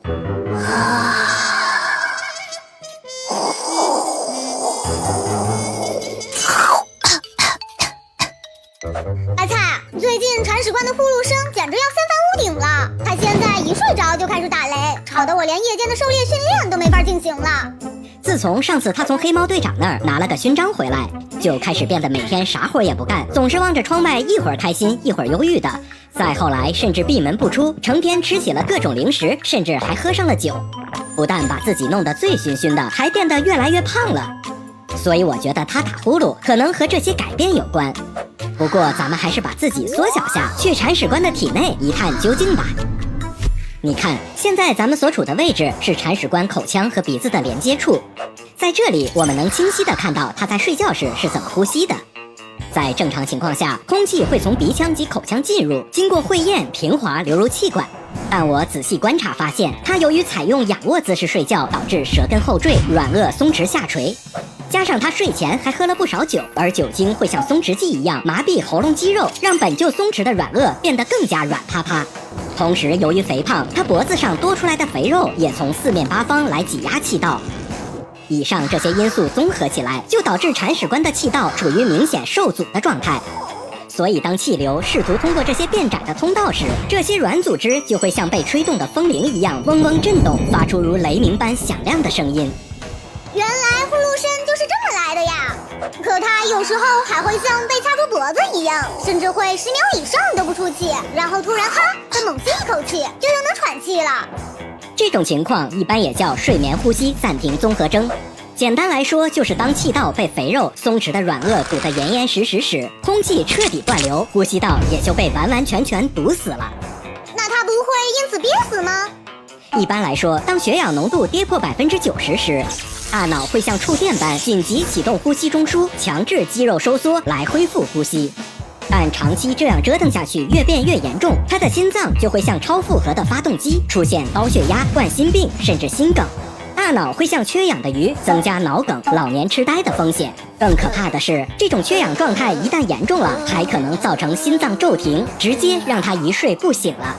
阿菜，最近铲屎官的呼噜声简直要三番屋顶了。他现在一睡着就开始打雷，吵得我连夜间的狩猎训练都没法进行了。自从上次他从黑猫队长那儿拿了个勋章回来，就开始变得每天啥活也不干，总是望着窗外，一会儿开心一会儿忧郁的。再后来甚至闭门不出，成天吃起了各种零食，甚至还喝上了酒，不但把自己弄得醉醺醺的，还变得越来越胖了。所以我觉得他打呼噜可能和这些改变有关。不过咱们还是把自己缩小下去铲屎官的体内一探究竟吧。你看，现在咱们所处的位置是铲屎官口腔和鼻子的连接处，在这里我们能清晰地看到他在睡觉时是怎么呼吸的。在正常情况下，空气会从鼻腔及口腔进入，经过会厌平滑流入气管。但我仔细观察发现，他由于采用仰卧姿势睡觉，导致舌根后坠，软腭松弛下垂。加上他睡前还喝了不少酒，而酒精会像松弛剂一样麻痹喉咙肌肉，让本就松弛的软腭变得更加软趴趴。同时，由于肥胖，他脖子上多出来的肥肉也从四面八方来挤压气道。以上这些因素综合起来，就导致铲屎官的气道处于明显受阻的状态。所以当气流试图通过这些变窄的通道时，这些软组织就会像被吹动的风铃一样嗡嗡震动，发出如雷鸣般响亮的声音。原来呼噜声就是这么来的呀！可他有时候还会像被掐住脖子一样，甚至会10秒以上都不出气，然后突然哈的猛吸一口气，就又能喘气了。这种情况一般也叫睡眠呼吸暂停综合征。简单来说，就是当气道被肥肉、松弛的软腭堵得严严实实时，空气彻底断流，呼吸道也就被完完全全堵死了。那他不会因此憋死吗？一般来说，当血氧浓度跌破90%时，大脑会像触电般紧急启动呼吸中枢，强制肌肉收缩来恢复呼吸。但长期这样折腾下去，越变越严重，他的心脏就会像超负荷的发动机，出现高血压、冠心病，甚至心梗。大脑会像缺氧的鱼，增加脑梗、老年痴呆的风险。更可怕的是，这种缺氧状态一旦严重了，还可能造成心脏骤停，直接让他一睡不醒了。